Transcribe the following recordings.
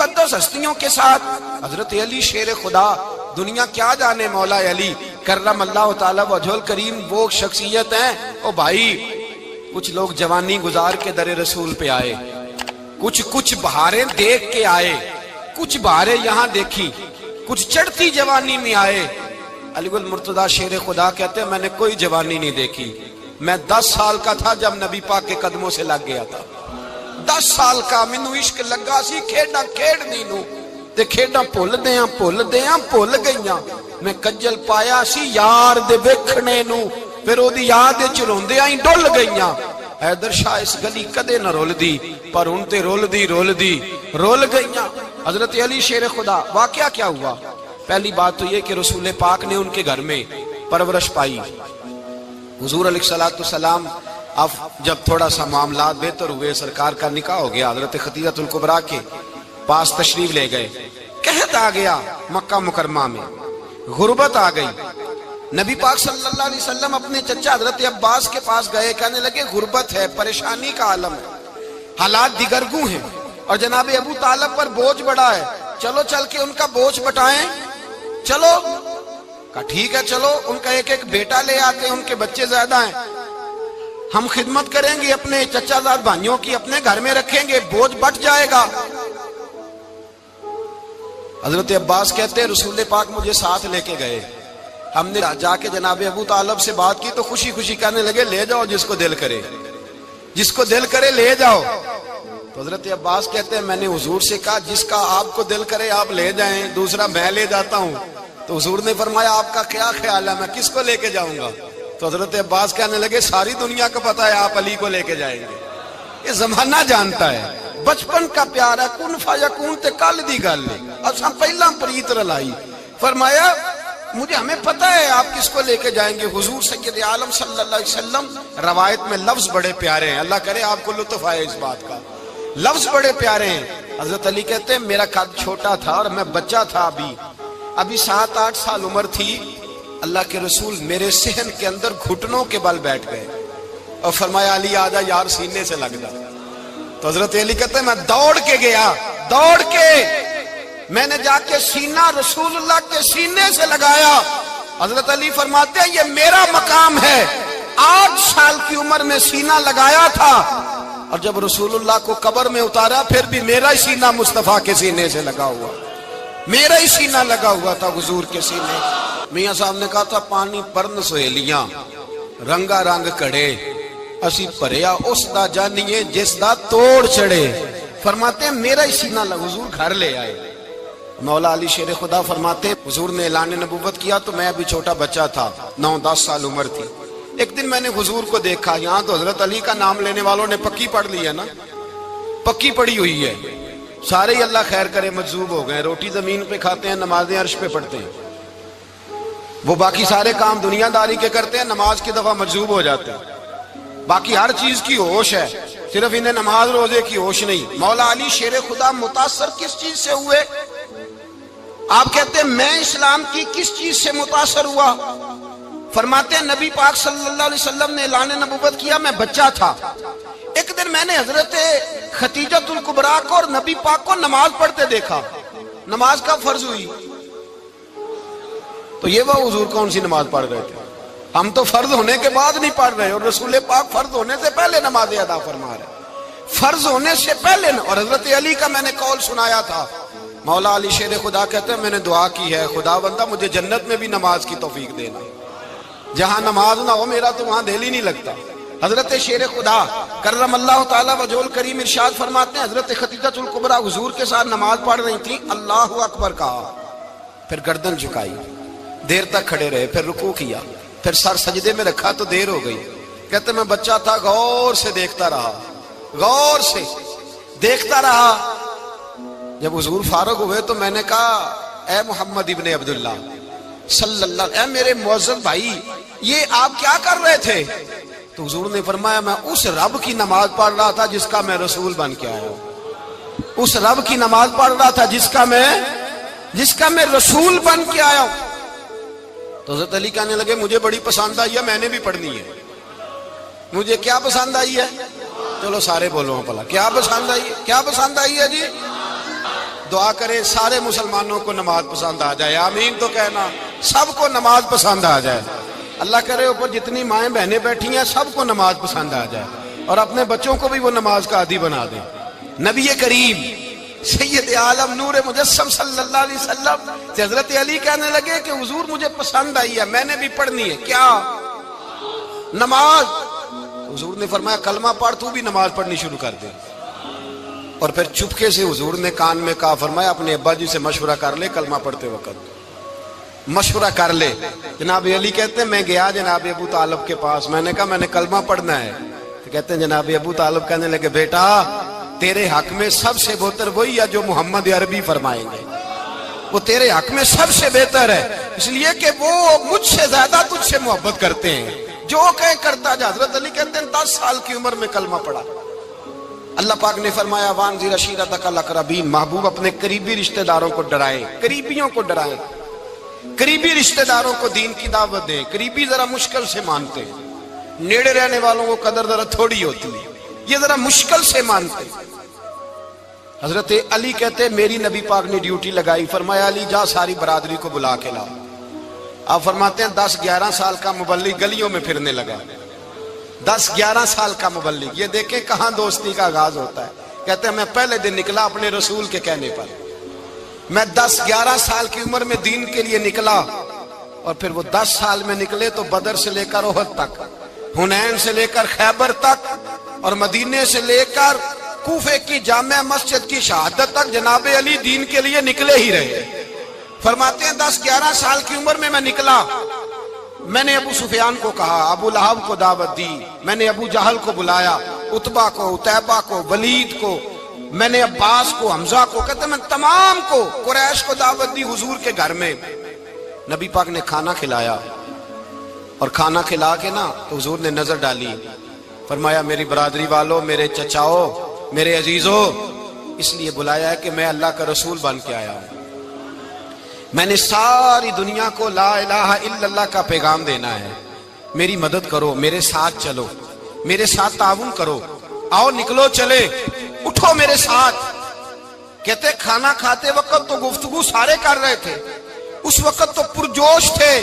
مقدس ہستیوں کے ساتھ حضرت علی شیر خدا، دنیا کیا جانے مولا علی کرم اللہ تعالی وجہ الکریم وہ شخصیت ہیں۔ او بھائی کچھ لوگ جوانی گزار کے در رسول پہ آئے، کچھ بہاریں دیکھ کے آئے، کچھ بہاریں یہاں دیکھی، کچھ چڑھتی جوانی میں آئے۔ علی گل مرتضیٰ شیر خدا کہتے ہیں میں نے کوئی جوانی نہیں دیکھی، میں 10 سال کا تھا جب نبی پاک کے قدموں سے لگ گیا تھا، 10 سال کا مینوں عشق لگا سی، کھیڈاں کھیڈنی نو تے کھیڈاں بھول گئیاں، میں کجل پایا سی یار دے ویکھنے نو، پھر او دی یاد وچ روندیاں ہی ڈل گئیاں۔ حیدر شاہ اس گلی کدے نہ رول دی، پر ان تے رول گئیاں۔ حضرت علی شیر خدا، واقعہ کیا ہوا؟ پہلی بات تو یہ کہ رسول پاک نے ان کے گھر میں پرورش پائی۔ حضور علیہ السلام اب جب تھوڑا سا معاملات بہتر ہوئے، سرکار کا نکاح ہو گیا، حضرت خدیجہ الکبریٰ کے پاس تشریف لے گئے، قحط آ گیا مکہ مکرمہ میں، غربت آ گئی۔ نبی پاک صلی اللہ علیہ وسلم اپنے چچا حضرت عباس کے پاس گئے، کہنے لگے غربت ہے، پریشانی کا عالم ہے، حالات دیگرگوں ہیں، اور جناب ابو طالب پر بوجھ بڑا ہے، چلو چل کے ان کا بوجھ بٹائیں۔ چلو کہا ٹھیک ہے، چلو ان کا ایک بیٹا لے آتے ہیں، ان کے بچے زیادہ ہیں، ہم خدمت کریں گے اپنے چچا زاد بھائیوں کی، اپنے گھر میں رکھیں گے، بوجھ بٹ جائے گا۔ حضرت عباس کہتے ہیں رسول پاک مجھے ساتھ لے کے گئے، ہم نے جا کے جناب ابو طالب سے بات کی تو خوشی خوشی کہنے لگے لے جاؤ جس کو دل کرے لے جاؤ۔ تو حضرت عباس کہتے ہیں میں نے حضور سے کہا جس کا آپ کو دل کرے آپ لے جائیں، دوسرا میں لے جاتا ہوں۔ تو حضور نے فرمایا آپ کا کیا خیال ہے، میں کس کو لے کے جاؤں گا؟ تو حضرت عباس کہنے لگے ساری دنیا کو پتا ہے آپ علی کو لے کے جائیں گے، یہ زمانہ جانتا ہے، بچپن کا پیار ہے، کن فیکون تے کل دی گل ہے، اساں پہلا پریت رلائی۔ فرمایا مجھے ہمیں پتہ ہے آپ کس کو لے کے جائیں گے، حضور سید عالم صلی اللہ علیہ وسلم۔ روایت میں لفظ بڑے پیارے ہیں، اللہ کرے آپ کو لطف آئے اس بات کا، لفظ بڑے پیارے ہیں۔ حضرت علی کہتے ہیں میرا قد چھوٹا تھا اور میں بچہ تھا، ابھی 7-8 سال عمر تھی، اللہ کے رسول میرے صحن کے اندر گھٹنوں کے بل بیٹھ گئے اور فرمایا علی آجا یار سینے سے لگ جا۔ تو حضرت علی کہتے ہیں میں دوڑ کے گیا، میں نے جا کے سینہ رسول اللہ کے سینے سے لگایا۔ حضرت علی فرماتے ہیں یہ میرا مقام ہے، 8 سال کی عمر میں سینہ لگایا تھا، اور جب رسول اللہ کو قبر میں اتارا پھر بھی میرا ہی سینہ مصطفیٰ کے سینے سے لگا ہوا، میرا ہی سینہ لگا ہوا تھا حضور کے سینے۔ میاں صاحب نے کہا تھا پانی پرن سہیلیاں رنگا رنگ کڑے، اسی پریا اس دا جانیے جس دا توڑ چڑھے۔ فرماتے ہیں میرا ہی سینہ لگا، حضور گھر لے آئے۔ مولا علی شیر خدا فرماتے ہیں حضور نے اعلان نبوت کیا تو میں ابھی چھوٹا بچہ تھا، 9-10 سال عمر تھی۔ ایک دن میں نے حضور کو دیکھا، یہاں تو حضرت علی کا نام لینے والوں نے پکی پڑھ لی ہے نا، پکی پڑھی ہوئی ہے، سارے ہی اللہ خیر کرے مجذوب ہو گئے، روٹی زمین پہ کھاتے ہیں، نمازیں عرش پہ پڑھتے ہیں، وہ باقی سارے کام دنیا داری کے کرتے ہیں، نماز کی دفعہ مجذوب ہو جاتے ہیں، باقی ہر چیز کی ہوش ہے، صرف انہیں نماز روزے کی ہوش نہیں۔ مولا علی شیر خدا متاثر کس چیز سے ہوئے؟ آپ کہتے ہیں میں اسلام کی کس چیز سے متاثر ہوا؟ فرماتے ہیں نبی پاک صلی اللہ علیہ وسلم نے اعلان نبوت کیا، میں بچہ تھا، ایک دن میں نے حضرت خدیجہ الکبریٰ کو اور نبی پاک کو نماز پڑھتے دیکھا۔ نماز کب فرض ہوئی؟ تو یہ وہ حضور کون سی نماز پڑھ رہے تھے؟ ہم تو فرض ہونے کے بعد نہیں پڑھ رہے، اور رسول پاک فرض ہونے سے پہلے نماز ادا فرما رہے، فرض ہونے سے پہلے۔ اور حضرت علی کا میں نے قول سنایا تھا، مولا علی شیر خدا کہتے ہیں میں نے دعا کی ہے خدا بندہ مجھے جنت میں بھی نماز کی توفیق دینا، جہاں نماز نہ ہو میرا تو وہاں دل ہی نہیں لگتا۔ حضرت شیر خدا کرم اللہ تعالیٰ وجہ الکریم ارشاد فرماتے ہیں حضرت خدیجہ الکبریٰ حضور کے ساتھ نماز پڑھ رہی تھی، اللہ اکبر کہا، پھر گردن جھکائی، دیر تک کھڑے رہے، پھر رکوع کیا، پھر سر سجدے میں رکھا تو دیر ہو گئی۔ کہتے میں بچہ تھا، غور سے دیکھتا رہا، غور سے دیکھتا رہا۔ جب حضور فارغ ہوئے تو میں نے کہا اے محمد ابن عبداللہ صلی اللہ علیہ، اے میرے معزز بھائی یہ آپ کیا کر رہے تھے؟ تو حضور نے فرمایا میں اس رب کی نماز پڑھ رہا تھا جس کا میں رسول بن کے آیا ہوں، اس رب کی نماز پڑھ رہا تھا جس کا میں رسول بن کے آیا ہوں۔ تو حضرت علی کہنے لگے مجھے بڑی پسند آئی ہے، میں نے بھی پڑھنی ہے۔ مجھے کیا پسند آئی ہے؟ چلو سارے بولو پلا، کیا پسند آئی ہے؟ کیا پسند آئی ہے جی؟ دعا کرے سارے مسلمانوں کو نماز پسند آ جائے، آمین تو کہنا، سب کو نماز پسند آ جائے۔ اللہ کرے اوپر جتنی مائیں بہنیں بیٹھی ہیں سب کو نماز پسند آ جائے، اور اپنے بچوں کو بھی وہ نماز کا عادی بنا دیں۔ نبی کریم سید عالم نور مجسم صلی اللہ علیہ وسلم سے حضرت علی کہنے لگے کہ حضور مجھے پسند آئی ہے، میں نے بھی پڑھنی ہے، کیا؟ نماز۔ حضور نے فرمایا کلمہ پڑھ، تو بھی نماز پڑھنی شروع کر دے۔ اور پھر چپکے سے حضور نے کان میں کہا، فرمایا اپنے ابا جی سے مشورہ کر لے کلمہ پڑھتے وقت، مشورہ کر لے۔ جناب علی کہتے ہیں میں گیا جناب ابو طالب کے پاس، میں نے کہا میں نے کلمہ پڑھنا ہے، تو کہتے ہیں جناب ابو طالب کہنے لگے بیٹا تیرے حق میں سب سے بہتر وہی ہے جو محمد عربی فرمائیں گے، وہ تیرے حق میں سب سے بہتر ہے، اس لیے کہ وہ مجھ سے زیادہ تجھ سے محبت کرتے ہیں، جو کہیں کرتا جا۔ حضرت علی کہتے ہیں 10 سال کی عمر میں کلمہ پڑھا۔ اللہ پاک نے فرمایا وانذر عشیرتک الاقربین، محبوب اپنے قریبی رشتہ داروں کو ڈرائیں، قریبیوں کو ڈرائیں، قریبی رشتہ داروں کو دین کی دعوت دیں۔ قریبی ذرا مشکل سے مانتے ہیں، نیڑے رہنے والوں کو قدر ذرا تھوڑی ہوتی ہے، یہ ذرا مشکل سے مانتے ہیں۔ حضرت علی کہتے میری نبی پاک نے ڈیوٹی لگائی، فرمایا علی جا ساری برادری کو بلا کے لا۔ آپ فرماتے ہیں 10-11 سال کا مبلغ گلیوں میں پھرنے لگا، 10-11 سال کا مبلغ، یہ دیکھیں کہاں دوستی کا آغاز ہوتا ہے۔ کہتے ہیں میں پہلے دن نکلا اپنے رسول کے کہنے پر، میں 10-11 سال کی عمر میں دین کے لیے نکلا، اور پھر وہ 10 سال میں نکلے تو بدر سے لے کر احد تک، حنین سے لے کر خیبر تک، اور مدینے سے لے کر کوفے کی جامع مسجد کی شہادت تک جناب علی دین کے لیے نکلے ہی رہے۔ فرماتے ہیں 10-11 سال کی عمر میں نکلا، میں نے ابو سفیان کو کہا، ابو لہب کو دعوت دی، میں نے ابو جہل کو بلایا، عتبہ کو، عتیبہ کو، ولید کو، میں نے عباس کو، حمزہ کو، کہتے میں تمام کو، قریش کو دعوت دی حضور کے گھر میں۔ نبی پاک نے کھانا کھلایا، اور کھانا کھلا کے نا تو حضور نے نظر ڈالی، فرمایا میری برادری والوں، میرے چچاؤ، میرے عزیزو، اس لیے بلایا ہے کہ میں اللہ کا رسول بن کے آیا ہوں، میں نے ساری دنیا کو لا الہ الا اللہ کا پیغام دینا ہے، میری مدد کرو، میرے ساتھ چلو، میرے ساتھ تعاون کرو، آؤ نکلو چلے، اٹھو میرے ساتھ۔ کہتے کھانا کھاتے وقت تو گفتگو سارے کر رہے تھے، اس وقت تو پرجوش تھے،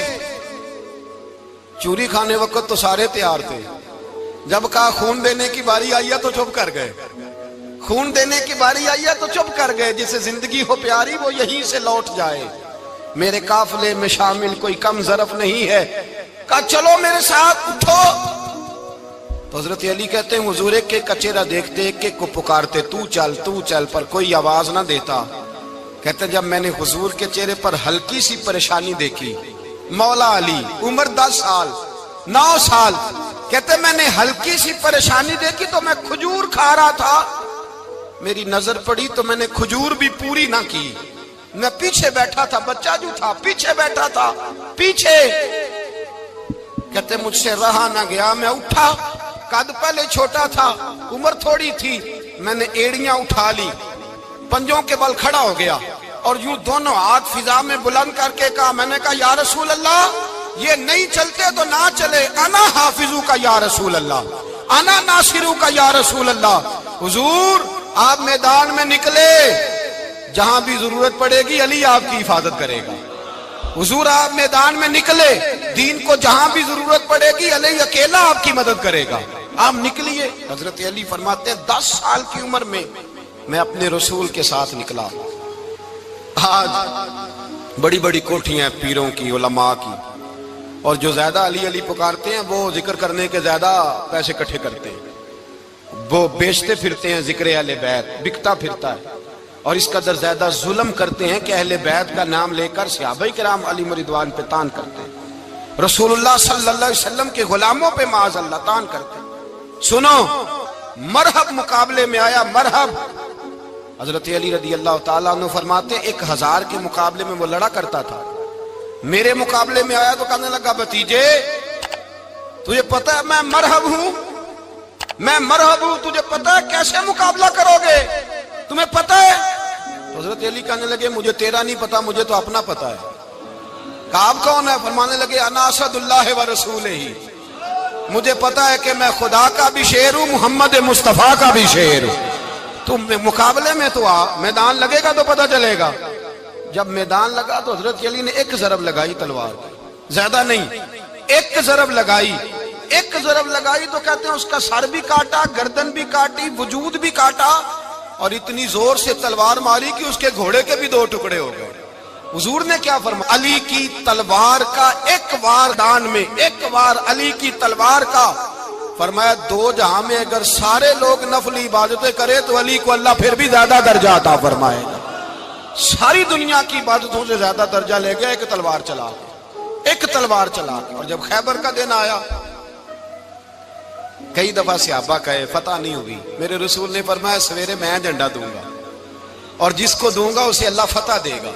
چوری کھانے وقت تو سارے تیار تھے، جب کہا خون دینے کی باری آئی ہے تو چپ کر گئے، خون دینے کی باری آئی ہے تو چپ کر گئے، جسے زندگی ہو پیاری وہ یہیں سے لوٹ جائے، میرے قافلے میں شامل کوئی کم ظرف نہیں ہے، کہا چلو میرے ساتھ اٹھو۔ تو حضرت علی کہتے ہیں حضور ایک ایک کا چہرہ دیکھتے، ایک ایک کو پکارتے، تو چل، پر کوئی آواز نہ دیتا۔ کہتے ہیں جب میں نے حضور کے چہرے پر ہلکی سی پریشانی دیکھی، مولا علی عمر 10 سال 9 سال، کہتے میں نے ہلکی سی پریشانی دیکھی تو میں کھجور کھا رہا تھا، میری نظر پڑی تو میں نے کھجور بھی پوری نہ کی، میں پیچھے بیٹھا تھا، بچہ جو تھا پیچھے بیٹھا تھا، پیچھے۔ کہتے مجھ سے رہا نہ گیا، میں اٹھا، قد پہلے چھوٹا تھا، عمر تھوڑی تھی، میں نے ایڑیاں اٹھا لی، پنجوں کے بل کھڑا ہو گیا، اور یوں دونوں ہاتھ فضا میں بلند کر کے کہا، میں نے کہا یا رسول اللہ یہ نہیں چلتے تو نہ چلے، انا حافظو کا یا رسول اللہ، انا ناصرو کا یا رسول اللہ۔ حضور آپ میدان میں نکلے، جہاں بھی ضرورت پڑے گی علی آپ کی حفاظت کرے گا، حضور آپ میدان میں نکلے، دین کو جہاں بھی ضرورت پڑے گی علی اکیلا آپ کی مدد کرے گا، آپ نکلیے۔ حضرت علی فرماتے ہیں 10 سال کی عمر میں میں اپنے رسول کے ساتھ نکلا۔ آج بڑی بڑی کوٹھیاں پیروں کی، علماء کی، اور جو زیادہ علی علی پکارتے ہیں وہ ذکر کرنے کے زیادہ پیسے اکٹھے کرتے ہیں، وہ بیچتے پھرتے ہیں ذکر اہل بیت، بکتا پھرتا ہے، اور اس قدر زیادہ ظلم کرتے ہیں کہ اہل بیت کا نام لے کر صحابہ کرام علی رضوان پہ تان کرتے ہیں، رسول اللہ صلی اللہ علیہ وسلم کے غلاموں پہ معاذ اللہ تان کرتے ہیں۔ سنو، مرحب مقابلے میں آیا، مرحب۔ حضرت علی رضی اللہ تعالیٰ عنہ فرماتے 1000 کے مقابلے میں وہ لڑا کرتا تھا، میرے مقابلے میں آیا تو کہنے لگا بھتیجے تجھے پتہ ہے میں مرحب ہوں، میں مرحب ہوں، تجھے پتہ ہے کیسے مقابلہ کرو گے، تمہیں پتہ ہے؟ تو حضرت علی کہنے لگے مجھے تیرا نہیں پتا، مجھے تو اپنا پتہ ہے۔ کہا آپ کون ہے؟ فرمانے لگے انا اسد اللہ و رسولہ، مجھے پتا ہے کہ میں خدا کا بھی شعر ہوں، محمد مصطفیٰ کا بھی شعر ہوں۔ تم مقابلے میں تو آ، میدان لگے گا تو پتہ چلے گا۔ جب میدان لگا تو حضرت علی نے ایک ضرب لگائی تلوار کی، زیادہ نہیں، ایک ضرب لگائی۔ ایک ضرب لگائی تو کہتے ہیں اس کا سر بھی کاٹا، گردن بھی کاٹی، وجود بھی کاٹا، اور اتنی زور سے تلوار ماری کہ اس کے گھوڑے کے بھی 2 ٹکڑے ہو گئے۔ حضور نے کیا فرمایا؟ علی کی تلوار کا ایک وار دان میں، ایک وار علی کی تلوار کا، فرمایا 2 جہاں میں اگر سارے لوگ نفلی عبادتیں کرے تو علی کو اللہ پھر بھی زیادہ درجہ عطا فرمائے گا۔ ساری دنیا کی عبادتوں سے زیادہ درجہ لے گیا ایک تلوار چلا کے، ایک تلوار چلا کے۔ اور جب خیبر کا دن آیا، کئی دفعہ صحابہ کہے فتح نہیں ہوئی، میرے رسول نے فرمایا سویرے میں جھنڈا دوں گا اور جس کو دوں گا اسے اللہ فتح دے گا۔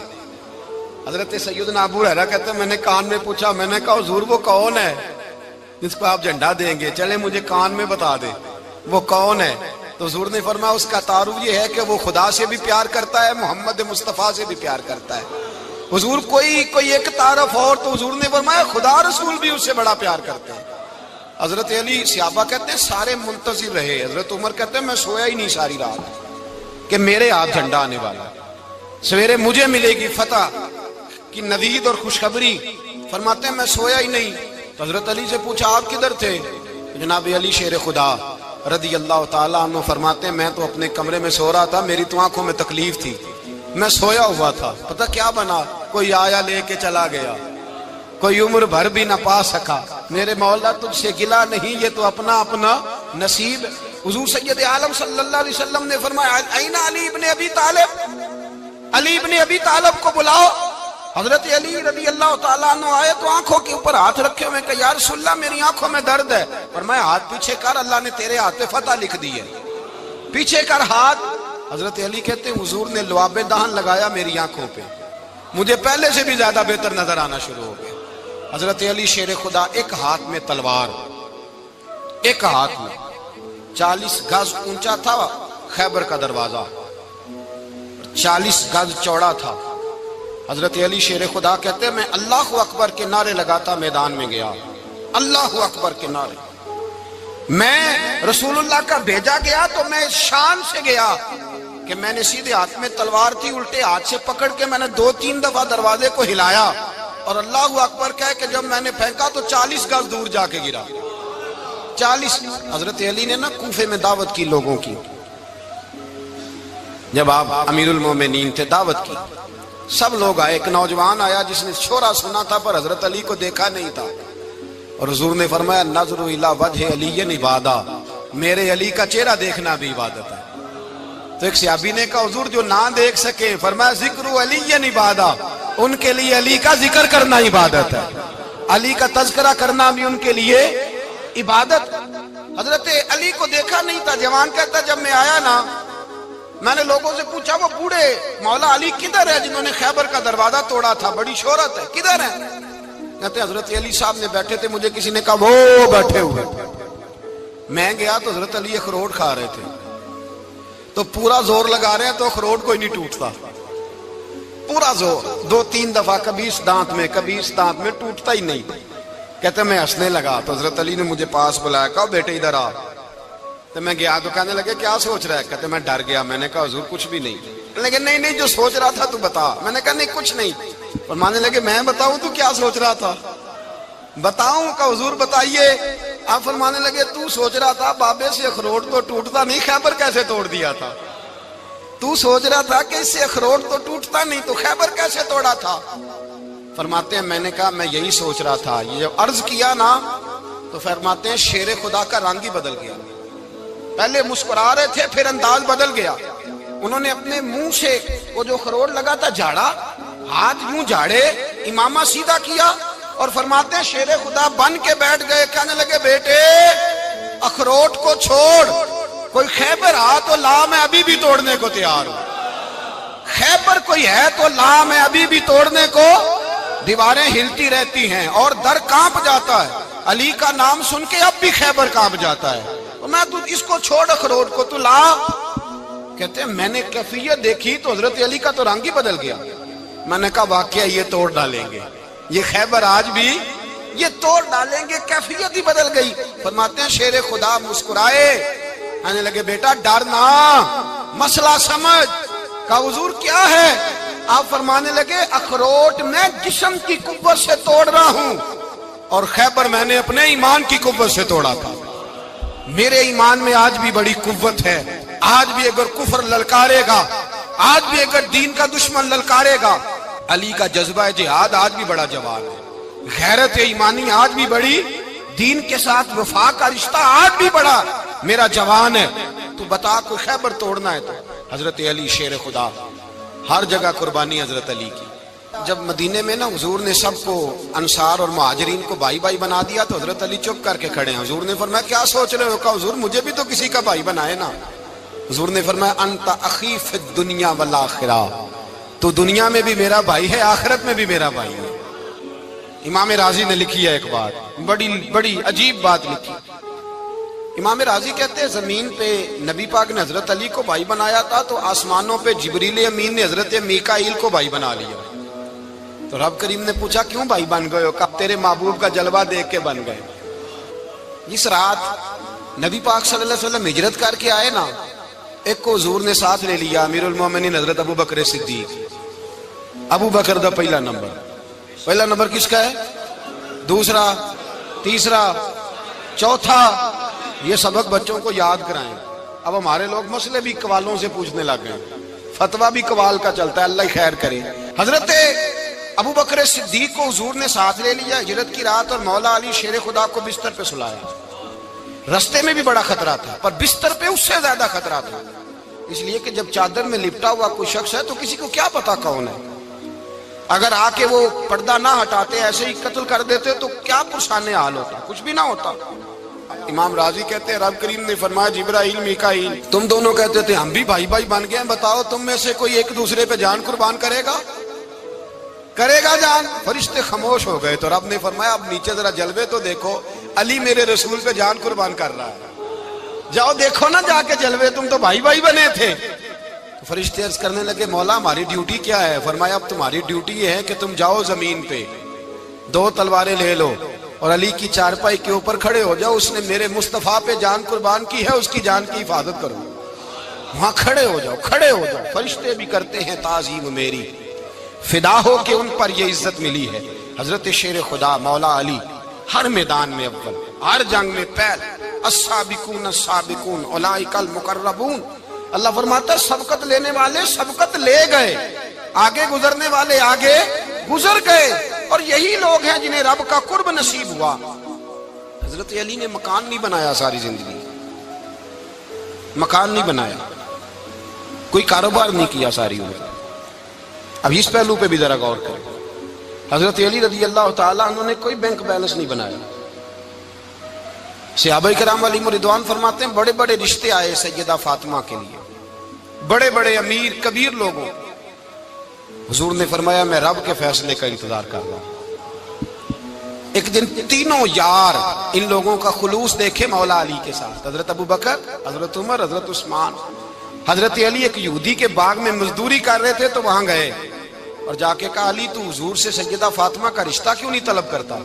حضرت سیدنا ابو ہریرہ کہتے ہیں میں نے کان میں پوچھا، میں نے کہا حضور وہ کون ہے جس کو آپ جھنڈا دیں گے؟ چلے مجھے کان میں بتا دے وہ کون ہے۔ تو حضور نے فرمایا اس کا تعارف یہ ہے کہ وہ خدا سے بھی پیار کرتا ہے، محمد مصطفیٰ سے بھی پیار کرتا ہے۔ حضور کوئی ایک تعارف اور، تو حضور نے فرمایا خدا رسول بھی اس سے بڑا پیار کرتے ہیں۔ حضرت علی، صحابہ کہتے ہیں سارے منتظر رہے۔ حضرت عمر کہتے ہیں میں سویا ہی نہیں ساری رات کہ میرے ہاتھ جھنڈا آنے والا، سویرے مجھے ملے گی فتح کی نوید اور خوشخبری۔ فرماتے ہیں میں سویا ہی نہیں۔ تو حضرت علی سے پوچھا آپ کدھر تھے؟ جناب علی شیر خدا رضی اللہ تعالیٰ عنہ فرماتے ہیں میں تو اپنے کمرے میں سو رہا تھا، میری تو آنکھوں میں تکلیف تھی، میں سویا ہوا تھا، پتہ کیا بنا، کوئی آیا لے کے چلا گیا، کوئی عمر بھر بھی نہ پا سکا۔ میرے مولا تجھ سے گلا نہیں، یہ تو اپنا اپنا نصیب۔ حضور سید عالم صلی اللہ علیہ وسلم نے فرمایا این علی ابن ابی طالب، علی ابن ابی طالب کو بلاؤ۔ حضرت علی رضی اللہ تعالیٰ عنہ آئے تو آنکھوں کے اوپر ہاتھ رکھے ہوئے کہ یا رسول اللہ میری آنکھوں میں درد ہے۔ فرمایا ہاتھ پیچھے کر، اللہ نے تیرے ہاتھ پہ فتح لکھ دی ہے، پیچھے کر ہاتھ۔ حضرت علی کہتے ہیں حضور نے لعاب دہن لگایا میری آنکھوں پہ، مجھے پہلے سے بھی زیادہ بہتر نظر آنا شروع ہو گیا۔ حضرت علی شیر خدا، ایک ہاتھ میں تلوار، ایک ہاتھ میں 40 گز اونچا تھا خیبر کا دروازہ، 40 گز چوڑا تھا۔ حضرت علی شیر خدا کہتے ہیں میں اللہ اکبر کے نعرے لگاتا میدان میں گیا، اللہ اکبر کے نعرے۔ میں رسول اللہ کا بھیجا گیا تو میں شان سے گیا کہ میں نے سیدھے ہاتھ میں تلوار تھی، الٹے ہاتھ سے پکڑ کے میں نے 2-3 دفعہ دروازے کو ہلایا اور اللہ اکبر کہہ کہ جب میں نے پھینکا تو 40 گز دور جا کے گرا، 40۔ حضرت علی نے نا کوفے میں دعوت کی لوگوں کی، جب آپ امیر المومنین تھے، دعوت کی، سب لوگ آئے۔ ایک نوجوان آیا جس نے شورا سنا تھا پر حضرت علی کو دیکھا نہیں تھا، اور حضور نے فرمایا نظر الی وجہ علی عبادہ، میرے علی کا چہرہ دیکھنا بھی عبادت ہے۔ تو ایک صحابی نے کہا حضور جو نہ دیکھ سکے، فرمایا ذکر علی عبادہ، ان کے لیے علی کا ذکر کرنا عبادت ہے، علی کا تذکرہ کرنا بھی ان کے لیے عبادت۔ حضرت علی کو دیکھا نہیں تھا۔ جوان کہتا جب میں آیا نا، میں نے لوگوں سے پوچھا وہ بوڑھے مولا علی کدھر ہے جنہوں نے خیبر کا دروازہ توڑا تھا، بڑی شہرت ہے، کدھر ہے؟ کہتے ہیں حضرت علی صاحب نے بیٹھے تھے، مجھے کسی نے کہا وہ بیٹھے ہوئے۔ میں گیا تو حضرت علی اخروٹ کھا رہے تھے، تو پورا زور لگا رہے ہیں تو اخروٹ کوئی نہیں ٹوٹتا، پورا زور 2-3 دفعہ، کبھی اس دانت میں کبھی اس دانت میں، ٹوٹتا ہی نہیں۔ کہتے میں ہنسنے لگا تو حضرت علی نے مجھے پاس بلایا، کہا بیٹے ادھر آ۔ تو میں گیا تو کہنے لگے کیا سوچ رہا ہے؟ کہتے میں ڈر گیا۔ میں نے کہا حضور کچھ بھی نہیں۔ لیکن نہیں جو سوچ رہا تھا تو بتا۔ میں نے کہا نہیں کچھ نہیں۔ فرمانے لگے میں بتاؤں تو کیا سوچ رہا تھا؟ بتاؤں؟ کہ حضور بتائیے۔ آپ فرمانے لگے تو سوچ رہا تھا بابے سے اخروٹ تو ٹوٹتا نہیں، خیبر کیسے توڑ دیا تھا؟ تو سوچ رہا تھا کہ اس سے اخروٹ تو ٹوٹتا نہیں تو خیبر کیسے توڑا تھا؟ فرماتے ہیں میں نے کہا میں یہی سوچ رہا تھا۔ یہ جب عرض کیا نا تو فرماتے ہیں شیر خدا کا رنگ ہی بدل گیا، پہلے مسکرا رہے تھے پھر انداز بدل گیا۔ انہوں نے اپنے منہ سے وہ جو خروٹ لگا تھا جھاڑا، ہاتھ یوں جھاڑے، امامہ سیدھا کیا اور فرماتے ہیں شیر خدا بن کے بیٹھ گئے۔ کہنے لگے بیٹے اخروٹ کو چھوڑ، کوئی خیبر آ تو لا، میں ابھی بھی توڑنے کو تیار ہوں۔ خیبر کوئی ہے تو لا، میں ابھی بھی توڑنے کو۔ دیواریں ہلتی رہتی ہیں اور در کانپ جاتا ہے، علی کا نام سن کے اب بھی خیبر کانپ جاتا ہے۔ میں تو اس کو چھوڑ اخروٹ کو تو لا۔ کہتے ہیں میں نے کیفیت دیکھی تو حضرت علی کا تو رنگ ہی بدل گیا۔ میں نے کہا واقعہ یہ توڑ ڈالیں گے، یہ خیبر آج بھی یہ توڑ ڈالیں گے، کیفیت ہی بدل گئی۔ فرماتے ہیں شیر خدا مسکرائے، کہنے لگے بیٹا ڈر نہ، مسئلہ سمجھ۔ کہا حضور کیا ہے؟ آپ فرمانے لگے اخروٹ میں جسم کی قوت سے توڑ رہا ہوں اور خیبر میں نے اپنے ایمان کی قوت سے توڑا تھا۔ میرے ایمان میں آج بھی بڑی قوت ہے، آج بھی اگر کفر للکارے گا، آج بھی اگر دین کا دشمن للکارے گا، علی کا جذبہ جہاد آج بھی بڑا جوان ہے، غیرت ایمانی آج بھی بڑی، دین کے ساتھ وفا کا رشتہ آج بھی بڑا میرا جوان ہے۔ تو بتا کوئی خیبر توڑنا ہے تو حضرت علی شیر خدا، ہر جگہ قربانی حضرت علی کی۔ جب مدینے میں نا حضور نے سب کو انصار اور مہاجرین کو بھائی بھائی بنا دیا تو حضرت علی چپ کر کے کھڑے ہیں۔ حضور نے فرمایا کیا سوچ رہے ہو؟ کہا حضور مجھے بھی تو کسی کا بھائی بنائے نا۔ حضور نے فرمایا انت اخی فی الدنیا والآخرہ، تو دنیا میں بھی میرا بھائی ہے، آخرت میں بھی میرا بھائی ہے۔ امام راضی نے لکھی ہے ایک بات، بڑی عجیب بات لکھی۔ امام راضی کہتے ہیں زمین پہ نبی پاک نے حضرت علی کو بھائی بنایا تھا تو آسمانوں پہ جبریل امین نے حضرت میکائیل کو بھائی بنا لیا۔ تو رب کریم نے پوچھا کیوں بھائی بن گئے ہو؟ کہا تیرے محبوب کا جلوہ دیکھ کے بن گئے۔ اس رات نبی پاک صلی اللہ علیہ وسلم ہجرت کر کے آئے نا، ایک کو حضور نے ساتھ لے لیا، امیر المومنین حضرت ابو بکر صدیق۔ ابو بکر دا پہلا نمبر کس کا ہے؟ دوسرا، تیسرا، چوتھا، یہ سبق بچوں کو یاد کرائیں۔ اب ہمارے لوگ مسئلے بھی قوالوں سے پوچھنے لگ گئے، فتویٰ بھی قوال کا چلتا ہے، اللہ خیر کرے۔ حضرت ابو بکر صدیق کو حضور نے ساتھ لے لیا ہجرت کی رات، اور مولا علی شیر خدا کو بستر پہ سلایا۔ رستے میں بھی بڑا خطرہ تھا پر بستر پہ اس سے زیادہ خطرہ تھا، اس لیے کہ جب چادر میں لپٹا ہوا کوئی شخص ہے تو کسی کو کیا پتا کون ہے، اگر آ کے وہ پردہ نہ ہٹاتے ایسے ہی قتل کر دیتے تو کیا پرسان حال ہوتا، کچھ بھی نہ ہوتا۔ امام راضی کہتے ہیں رب کریم نے فرمایا جبرائیل میکائیل تم دونوں کہتے تھے ہم بھی بھائی بھائی بن گئے ہیں، بتاؤ تم میں سے کوئی ایک دوسرے پہ جان قربان کرے گا جان؟ فرشتے خاموش ہو گئے تو رب نے فرمایا اب نیچے ذرا جلوے تو دیکھو، علی میرے رسول پہ جان قربان کر رہا ہے، جاؤ دیکھو نا جا کے جلوے، تم تو بھائی بھائی بنے تھے۔ فرشتے عرض کرنے لگے مولا ہماری ڈیوٹی کیا ہے؟ فرمایا اب تمہاری ڈیوٹی یہ ہے کہ تم جاؤ زمین پہ 2 تلواریں لے لو اور علی کی چارپائی کے اوپر کھڑے ہو جاؤ، اس نے میرے مصطفیٰ پہ جان قربان کی ہے، اس کی جان کی حفاظت کرو۔ وہاں کھڑے ہو جاؤ۔ فرشتے بھی کرتے ہیں تعظیم میری، فدا ہو کہ ان پر یہ عزت ملی ہے۔ حضرت شیر خدا مولا علی ہر میدان میں اول، ہر جنگ میں پہل، السابقون السابقون اولئک المقربون۔ اللہ فرماتا ہے سبقت لینے والے سبقت لے گئے، آگے گزرنے والے آگے گزر گئے، اور یہی لوگ ہیں جنہیں رب کا قرب نصیب ہوا۔ حضرت علی نے مکان نہیں بنایا، ساری زندگی مکان نہیں بنایا، کوئی کاروبار نہیں کیا ساری عمر۔ اب اس پہلو پہ بھی ذرا غور کریں، حضرت علی رضی اللہ تعالیٰ انہوں نے کوئی بینک بیلنس نہیں بنایا۔ صحابہ کرام علیہم رضوان فرماتے ہیں بڑے بڑے رشتے آئے سیدہ فاطمہ کے لیے، بڑے بڑے امیر کبیر لوگوں، حضور نے فرمایا میں رب کے فیصلے کا انتظار کر رہا ہوں۔ ایک دن تینوں یار ان لوگوں کا خلوص دیکھے مولا علی کے ساتھ، حضرت ابو بکر، حضرت عمر، حضرت عثمان۔ حضرت علی ایک یہودی کے باغ میں مزدوری کر رہے تھے تو وہاں گئے اور جا کے کہا علی تو حضور سے سیدہ فاطمہ کا رشتہ کیوں نہیں طلب کرتا؟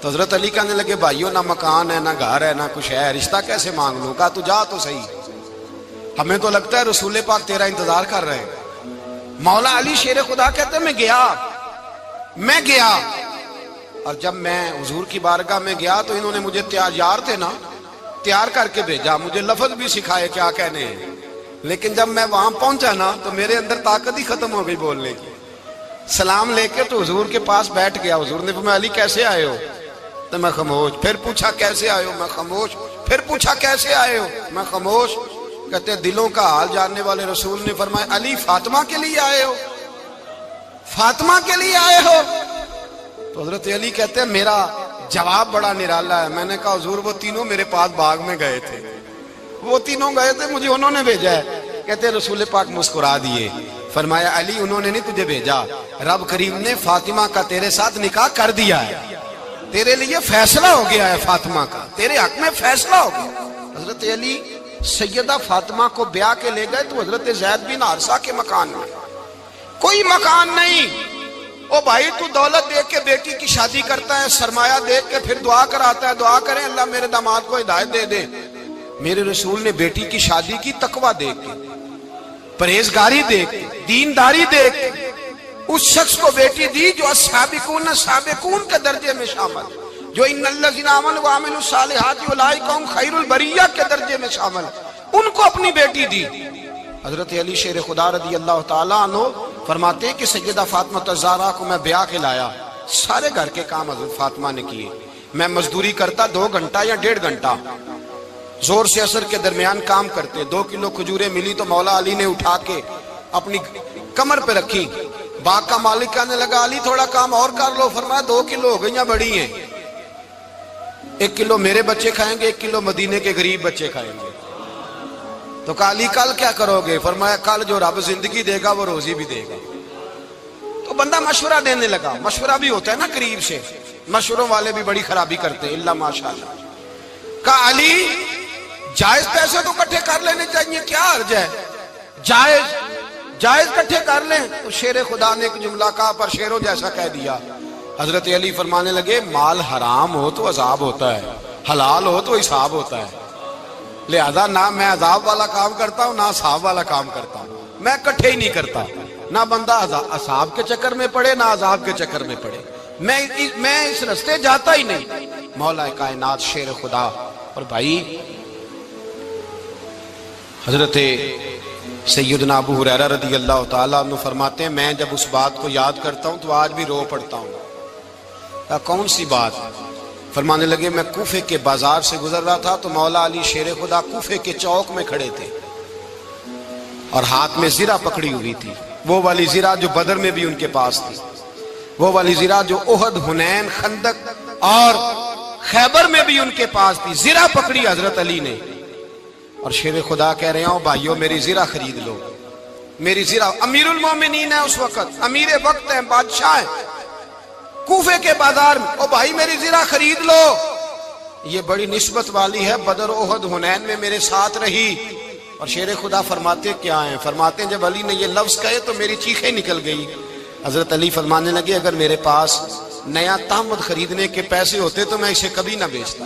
تو حضرت علی کہنے لگے بھائیو نہ مکان ہے نہ گھر ہے نہ کچھ ہے، رشتہ کیسے مانگ لوں؟ کہا تو جا تو صحیح، ہمیں تو لگتا ہے رسول پاک تیرا انتظار کر رہے ہیں۔ مولا علی شیر خدا کہتے ہیں میں گیا اور جب میں حضور کی بارگاہ میں گیا تو انہوں نے مجھے یار تھے نا تیار کر کے بھیجا، مجھے لفظ بھی سکھائے کیا کہنے ہیں، لیکن جب میں وہاں پہنچا نا تو میرے اندر طاقت ہی ختم ہو گئی بولنے کی۔ سلام لے کے تو حضور کے پاس بیٹھ گیا، حضور نے فرمایا علی کیسے آئے ہو؟ تو میں خاموش، پھر پوچھا کیسے آئے ہو؟ میں خاموش، پھر پوچھا کیسے آئے ہو؟ میں خاموش۔ کہتے ہیں دلوں کا حال جاننے والے رسول نے فرمایا علی فاطمہ کے لیے آئے ہو؟ فاطمہ کے لیے آئے ہو؟ تو حضرت علی کہتے ہیں میرا جواب بڑا نرالا ہے۔ میں نے کہا حضور وہ تینوں میرے پاس باغ میں گئے تھے، وہ تینوں گئے تھے، مجھے انہوں نے بھیجا ہے۔ کہتے ہیں رسول پاک مسکرا دیے، فرمایا علی انہوں نے نہیں تجھے بھیجا، رب کریم نے فاطمہ کا تیرے ساتھ نکاح کر دیا ہے، تیرے لیے فیصلہ ہو گیا ہے، فاطمہ کا تیرے حق میں فیصلہ ہو گیا۔ حضرت علی سیدہ فاطمہ کو بیاہ کے لے گئے تو حضرت زید بن حارثہ کے مکان میں کوئی مکان نہیں۔ او بھائی تو دولت دیکھ کے بیٹی کی شادی کرتا ہے، سرمایہ دیکھ کے پھر دعا کراتا ہے، دعا کریں اللہ میرے داماد کو ہدایت دے دے۔ میرے رسول نے بیٹی کی شادی کی تقویٰ دیکھ کے، پرہیزگاری دیکھ، دینداری دیکھ، اس شخص کو بیٹی دی جو السابقون سابقون کے درجے میں شامل، جو ان الذین آمنوا وعملوا الصالحات اولئک هم خیر البریہ کے درجے میں شامل، ان کو اپنی بیٹی دی۔ حضرت علی شیر خدا رضی اللہ تعالیٰ عنہ فرماتے ہیں کہ سیدہ فاطمہ الزہرا کو میں بیاہ کے لایا، سارے گھر کے کام حضرت فاطمہ نے کیے، میں مزدوری کرتا 2 گھنٹہ یا 1.5 گھنٹہ، زور سے عصر کے درمیان کام کرتے، 2 کلو کھجوریں ملی تو مولا علی نے اٹھا کے اپنی کمر پہ رکھی، باغ کا مالک کہنے لگا علی تھوڑا کام اور کر لو، فرمایا 2 کلو ہو گئیں بڑی ہیں، 1 کلو میرے بچے کھائیں گے، 1 کلو مدینے کے غریب بچے کھائیں گے۔ تو کہا علی کل کیا کرو گے؟ فرمایا کل جو رب زندگی دے گا وہ روزی بھی دے گا۔ تو بندہ مشورہ دینے لگا، مشورہ بھی ہوتا ہے نا قریب سے، مشوروں والے بھی بڑی خرابی کرتے ہیں، اللہ ماشاءاللہ۔ کہا علی جائز پیسے تو کٹھے کر لینے چاہیے، کیا عرض ہے، جائز کٹھے کر لیں۔ تو شیر خدا نے ایک جملہ کہا پر شیروں جیسا کہہ دیا۔ حضرت علی فرمانے لگے مال حرام ہو تو عذاب ہوتا ہے، حلال ہو تو حساب ہوتا ہے، لہذا نہ میں عذاب والا کام کرتا ہوں نہ حساب والا کام کرتا ہوں، میں کٹھے ہی نہیں کرتا، نہ بندہ عذاب کے چکر میں پڑے نہ عذاب کے چکر میں پڑے، میں اس رستے جاتا ہی نہیں۔ مولا کائنات شیر خدا۔ اور بھائی حضرت سیدنا ابو ہریرہ رضی اللہ تعالیٰ عنہ فرماتے ہیں میں جب اس بات کو یاد کرتا ہوں تو آج بھی رو پڑتا ہوں۔ کون سی بات؟ فرمانے لگے میں کوفے کے بازار سے گزر رہا تھا تو مولا علی شیر خدا کوفے کے چوک میں کھڑے تھے اور ہاتھ میں زرہ پکڑی ہوئی تھی، وہ والی زرہ جو بدر میں بھی ان کے پاس تھی، وہ والی زرہ جو احد، حنین، خندق اور خیبر میں بھی ان کے پاس تھی، زرہ پکڑی حضرت علی نے اور شیر خدا کہہ رہے ہوں بھائیو میری زرہ خرید لو، میری زرہ۔ امیر المومنین ہے اس وقت، امیر وقت ہے، بادشاہ ہے، کوفے کے بازار میں، او بھائی میری زرہ خرید لو، یہ بڑی نسبت والی ہے، بدر، احد، حنین میں میرے ساتھ رہی۔ اور شیر خدا فرماتے کیا ہیں؟ فرماتے ہیں جب علی نے یہ لفظ کہے تو میری چیخیں نکل گئی۔ حضرت علی فرمانے لگے اگر میرے پاس نیا تامد خریدنے کے پیسے ہوتے تو میں اسے کبھی نہ بیچتا،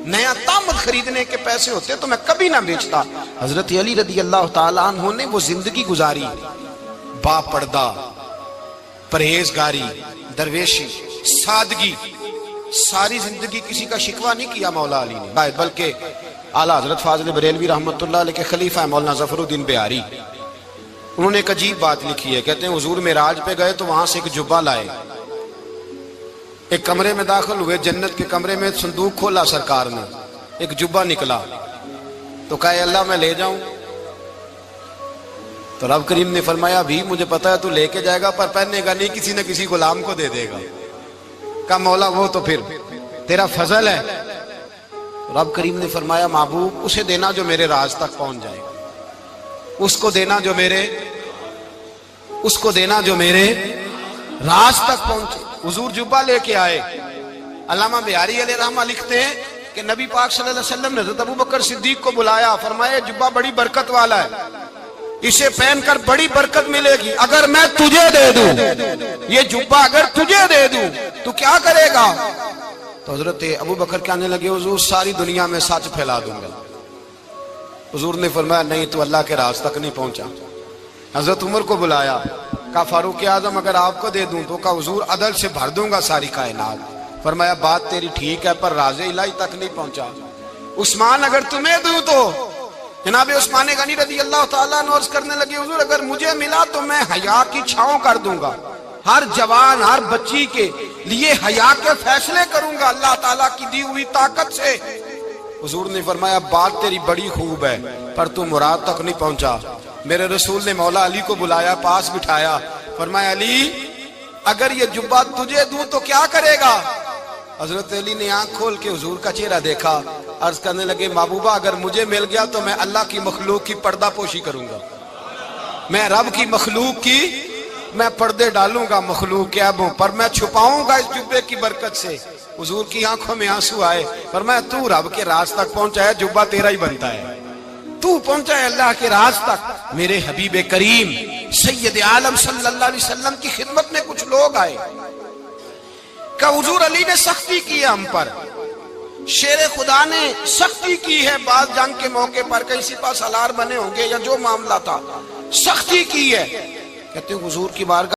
نیا تامد خریدنے کے پیسے ہوتے تو میں کبھی نہ بیچتا۔ حضرت علی رضی اللہ تعالیٰ عنہ نے وہ زندگی گزاری، با پردہ، پرہیزگاری، درویشی، سادگی، ساری زندگی کسی کا شکوہ نہیں کیا مولا علی نے، بلکہ اعلیٰ حضرت فاضل بریلوی رحمۃ اللہ علیہ کے خلیفہ مولانا ظفر الدین بہاری، انہوں نے ایک عجیب بات لکھی ہے، کہتے ہیں حضور معراج پہ گئے تو وہاں سے ایک جبہ لائے، ایک کمرے میں داخل ہوئے، جنت کے کمرے میں صندوق کھولا سرکار نے، ایک جبہ نکلا تو کہا اللہ میں لے جاؤں؟ تو رب کریم نے فرمایا بھی مجھے پتا ہے تو لے کے جائے گا پر پہننے گا نہیں، کسی نہ کسی غلام کو دے دے گا۔ کہا مولا وہ تو پھر تیرا فضل ہے۔ رب کریم نے فرمایا محبوب اسے دینا جو میرے راز تک پہنچ جائے، اس کو دینا جو میرے راز تک پہنچے۔ حضور جبہ لے کے آئے۔ علامہ بہاری علیہ رحمہ لکھتے ہیں کہ نبی پاک صلی اللہ علیہ وسلم نے حضرت ابوبکر صدیق کو بلایا، فرمایا جبہ بڑی برکت والا ہے، اسے پہن کر بڑی برکت ملے گی، اگر میں تجھے دے دوں، یہ جبہ اگر تجھے دے دوں تو کیا کرے گا؟ تو حضرت ابوبکر کہنے لگے حضور ساری دنیا میں سچ پھیلا دوں گا۔ حضور نے فرمایا نہیں تو اللہ کے راز تک نہیں پہنچا۔ حضرت عمر کو بلایا، کہا فاروق اعظم اگر آپ کو دے دوں تو کہا حضور عدل سے بھر دوں گا ساری کائنات۔ فرمایا بات تیری ٹھیک ہے پر راز الہی تک نہیں پہنچا۔ عثمان اگر تمہیں دوں تو جناب عثمان غنی رضی اللہ تعالیٰ عنہ عرض کرنے لگے حضور اگر مجھے ملا تو میں حیا کی چھاؤں کر دوں گا، ہر جوان ہر بچی کے لیے حیا کے فیصلے کروں گا اللہ تعالیٰ کی دی ہوئی طاقت سے۔ حضور نے فرمایا بات تیری بڑی خوب ہے پر تو مراد تک نہیں پہنچا۔ میرے رسول نے مولا علی کو بلایا، پاس بٹھایا، فرمایا علی اگر یہ جبہ تجھے دوں تو کیا کرے گا؟ حضرت علی نے آنکھ کھول کے حضور کا چہرہ دیکھا، عرض کرنے لگے محبوبہ اگر مجھے مل گیا تو میں اللہ کی مخلوق کی پردہ پوشی کروں گا، میں رب کی مخلوق کی میں پردے ڈالوں گا مخلوق کے عیبوں پر، میں چھپاؤں گا اس جبے کی برکت سے۔ حضور کی آنکھوں میں آنسو آئے، فرمایا تو رب کے راز تک پہنچا ہے، جبہ تیرا ہی بنتا ہے، تو پہنچا ہے اللہ کے راز تک۔ میرے حبیب کریم سید عالم صلی اللہ علیہ وسلم کی خدمت میں کچھ لوگ آئے کہ حضور علی نے سختی کی ہے ہم پر، شیر خدا نے سختی کی ہے، بعض جنگ کے موقع پر کہیں سپہ سالار بنے ہوں گے یا جو معاملہ تھا، سختی کی ہے. کہتے ہیں حضور کی بارگاہ